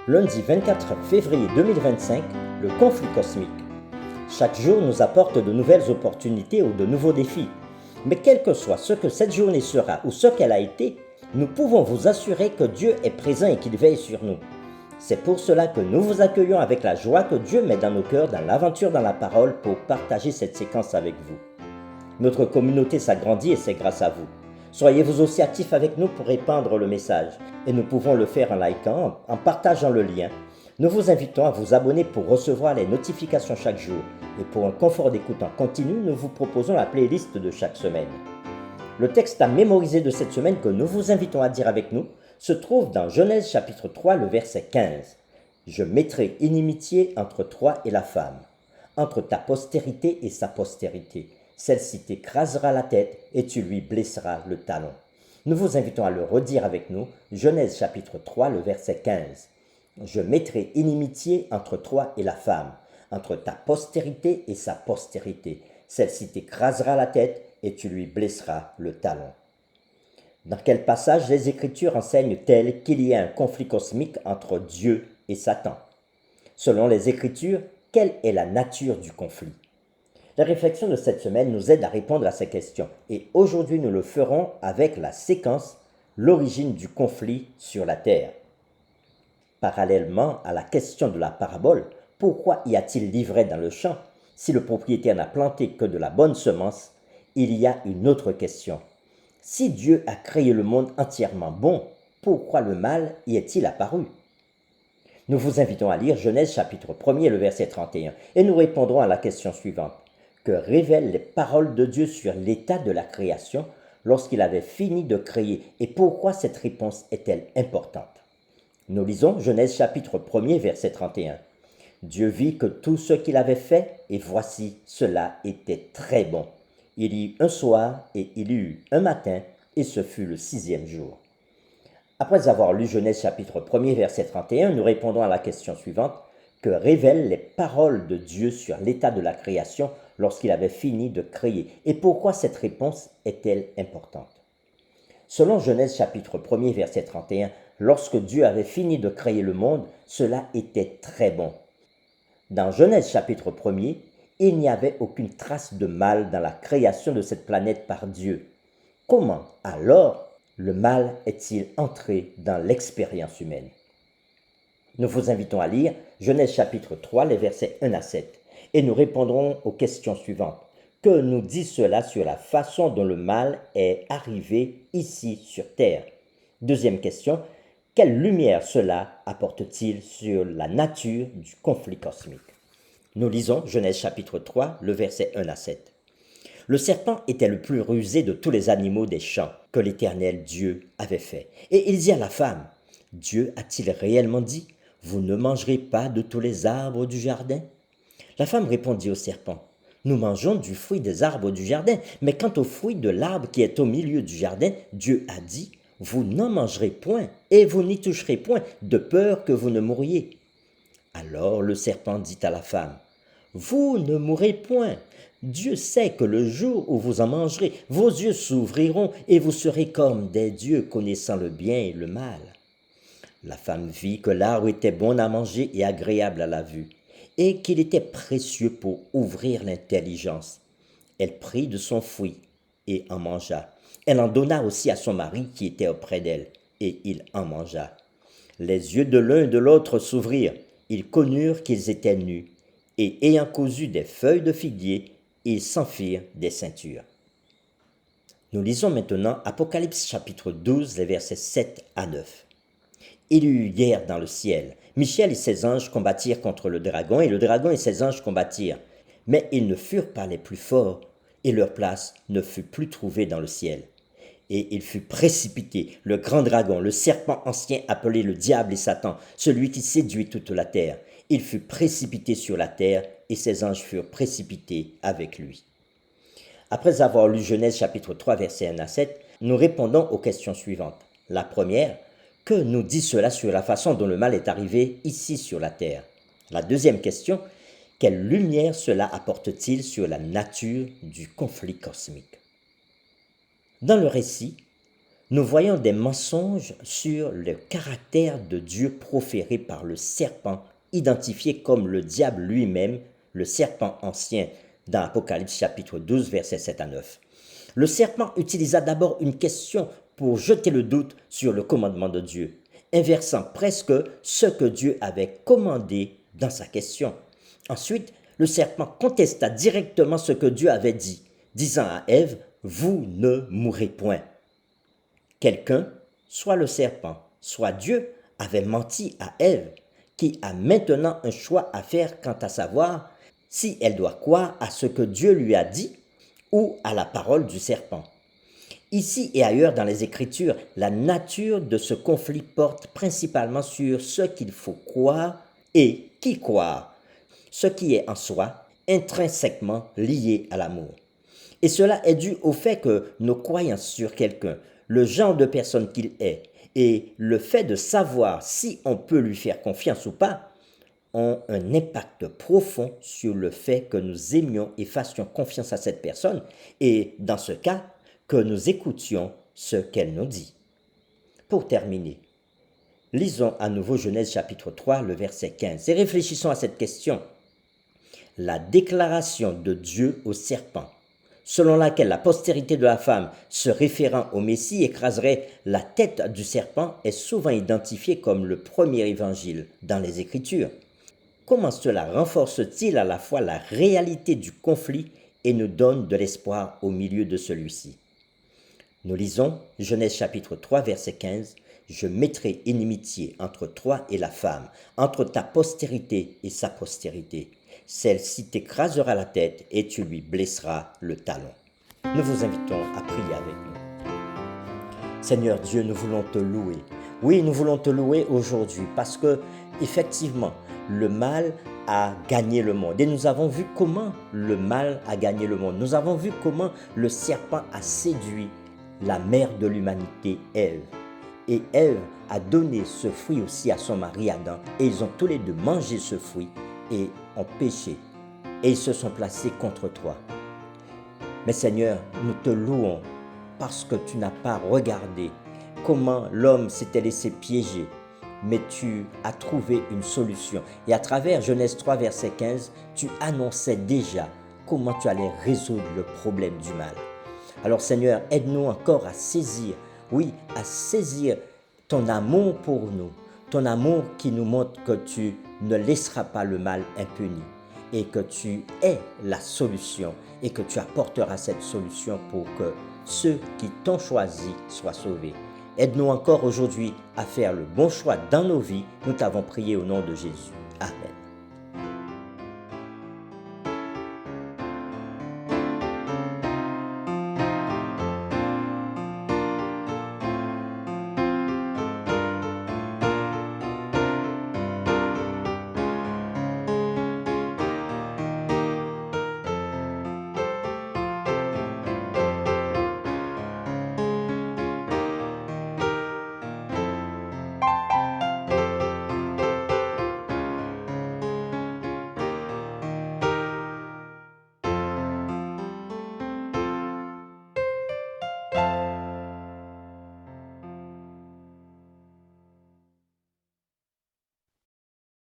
Lundi 24 février 2025, le conflit cosmique. Chaque jour nous apporte de nouvelles opportunités ou de nouveaux défis. Mais quel que soit ce que cette journée sera ou ce qu'elle a été, nous pouvons vous assurer que Dieu est présent et qu'il veille sur nous. C'est pour cela que nous vous accueillons avec la joie que Dieu met dans nos cœurs dans l'aventure dans la parole pour partager cette séquence avec vous. Notre communauté s'agrandit et c'est grâce à vous. Soyez vous aussi actifs avec nous pour répandre le message. Et nous pouvons le faire en likant, en partageant le lien. Nous vous invitons à vous abonner pour recevoir les notifications chaque jour. Et pour un confort d'écoute en continu, nous vous proposons la playlist de chaque semaine. Le texte à mémoriser de cette semaine que nous vous invitons à dire avec nous se trouve dans Genèse chapitre 3, le verset 15. « Je mettrai inimitié entre toi et la femme, entre ta postérité et sa postérité. Celle-ci t'écrasera la tête et tu lui blesseras le talon. » Nous vous invitons à le redire avec nous, Genèse chapitre 3, le verset 15. « Je mettrai inimitié entre toi et la femme, entre ta postérité et sa postérité. Celle-ci t'écrasera la tête et tu lui blesseras le talon. » Dans quel passage les Écritures enseignent-elles qu'il y a un conflit cosmique entre Dieu et Satan? Selon les Écritures, quelle est la nature du conflit? La réflexion de cette semaine nous aide à répondre à ces questions et aujourd'hui nous le ferons avec la séquence « L'origine du conflit sur la terre ». Parallèlement à la question de la parabole « Pourquoi y a-t-il l'ivraie dans le champ si le propriétaire n'a planté que de la bonne semence ?» il y a une autre question. Si Dieu a créé le monde entièrement bon, pourquoi le mal y est-il apparu? Nous vous invitons à lire Genèse chapitre 1er, le verset 31 et nous répondrons à la question suivante. Que révèlent les paroles de Dieu sur l'état de la création lorsqu'il avait fini de créer et pourquoi cette réponse est-elle importante? Nous lisons Genèse chapitre 1er verset 31. Dieu vit que tout ce qu'il avait fait et voici cela était très bon. Il y eut un soir et il y eut un matin et ce fut le 6e jour. Après avoir lu Genèse chapitre 1er verset 31, nous répondons à la question suivante. Que révèlent les paroles de Dieu sur l'état de la création lorsqu'il avait fini de créer et pourquoi cette réponse est-elle importante? Selon Genèse chapitre 1er verset 31, lorsque Dieu avait fini de créer le monde, cela était très bon. Dans Genèse chapitre 1er, il n'y avait aucune trace de mal dans la création de cette planète par Dieu. Comment alors le mal est-il entré dans l'expérience humaine? Nous vous invitons à lire Genèse chapitre 3, les versets 1 à 7, et nous répondrons aux questions suivantes. Que nous dit cela sur la façon dont le mal est arrivé ici sur terre? Deuxième question, quelle lumière cela apporte-t-il sur la nature du conflit cosmique? Nous lisons Genèse chapitre 3, le verset 1 à 7. Le serpent était le plus rusé de tous les animaux des champs que l'Éternel Dieu avait fait. Et il dit à la femme, Dieu a-t-il réellement dit, vous ne mangerez pas de tous les arbres du jardin? La femme répondit au serpent, nous mangeons du fruit des arbres du jardin, mais quant au fruit de l'arbre qui est au milieu du jardin, Dieu a dit, vous n'en mangerez point et vous n'y toucherez point, de peur que vous ne mouriez. Alors le serpent dit à la femme, vous ne mourrez point. Dieu sait que le jour où vous en mangerez, vos yeux s'ouvriront et vous serez comme des dieux connaissant le bien et le mal. La femme vit que l'arbre était bon à manger et agréable à la vue, et qu'il était précieux pour ouvrir l'intelligence. Elle prit de son fruit et en mangea. Elle en donna aussi à son mari qui était auprès d'elle, et il en mangea. Les yeux de l'un et de l'autre s'ouvrirent, ils connurent qu'ils étaient nus, et ayant cousu des feuilles de figuier, ils s'en firent des ceintures. Nous lisons maintenant Apocalypse chapitre 12, les versets 7 à 9. Il y eut guerre dans le ciel. Michel et ses anges combattirent contre le dragon, et le dragon et ses anges combattirent. Mais ils ne furent pas les plus forts, et leur place ne fut plus trouvée dans le ciel. Et il fut précipité, le grand dragon, le serpent ancien appelé le diable et Satan, celui qui séduit toute la terre. Il fut précipité sur la terre, et ses anges furent précipités avec lui. Après avoir lu Genèse chapitre 3, versets 1 à 7, nous répondons aux questions suivantes. La première, que nous dit cela sur la façon dont le mal est arrivé ici sur la terre? La deuxième question, quelle lumière cela apporte-t-il sur la nature du conflit cosmique? Dans le récit, nous voyons des mensonges sur le caractère de Dieu proférés par le serpent, identifié comme le diable lui-même, le serpent ancien, dans Apocalypse chapitre 12, versets 7 à 9. Le serpent utilisa d'abord une question pour jeter le doute sur le commandement de Dieu, inversant presque ce que Dieu avait commandé dans sa question. Ensuite, le serpent contesta directement ce que Dieu avait dit, disant à Ève, « Vous ne mourrez point ». Quelqu'un, soit le serpent, soit Dieu, avait menti à Ève, qui a maintenant un choix à faire quant à savoir si elle doit croire à ce que Dieu lui a dit ou à la parole du serpent. Ici et ailleurs dans les Écritures, la nature de ce conflit porte principalement sur ce qu'il faut croire et qui croire, ce qui est en soi intrinsèquement lié à l'amour. Et cela est dû au fait que nos croyances sur quelqu'un, le genre de personne qu'il est et le fait de savoir si on peut lui faire confiance ou pas ont un impact profond sur le fait que nous aimions et fassions confiance à cette personne et, dans ce cas, que nous écoutions ce qu'elle nous dit. Pour terminer, lisons à nouveau Genèse chapitre 3, le verset 15 et réfléchissons à cette question. La déclaration de Dieu au serpent, selon laquelle la postérité de la femme se référant au Messie écraserait la tête du serpent, est souvent identifiée comme le premier évangile dans les Écritures. Comment cela renforce-t-il à la fois la réalité du conflit et nous donne de l'espoir au milieu de celui-ci? Nous lisons Genèse chapitre 3, verset 15. « Je mettrai inimitié entre toi et la femme, entre ta postérité et sa postérité. Celle-ci t'écrasera la tête et tu lui blesseras le talon. » Nous vous invitons à prier avec nous. Seigneur Dieu, nous voulons te louer. Oui, nous voulons te louer aujourd'hui parce que, effectivement, le mal a gagné le monde. Et nous avons vu comment le mal a gagné le monde. Nous avons vu comment le serpent a séduit la mère de l'humanité, Ève. Et Ève a donné ce fruit aussi à son mari Adam. Et ils ont tous les deux mangé ce fruit et ont péché. Et ils se sont placés contre toi. Mais Seigneur, nous te louons parce que tu n'as pas regardé comment l'homme s'était laissé piéger. Mais tu as trouvé une solution. Et à travers Genèse 3, verset 15, tu annonçais déjà comment tu allais résoudre le problème du mal. Alors Seigneur, aide-nous encore à saisir, oui, à saisir ton amour pour nous, ton amour qui nous montre que tu ne laisseras pas le mal impuni et que tu es la solution et que tu apporteras cette solution pour que ceux qui t'ont choisi soient sauvés. Aide-nous encore aujourd'hui à faire le bon choix dans nos vies. Nous t'avons prié au nom de Jésus. Amen.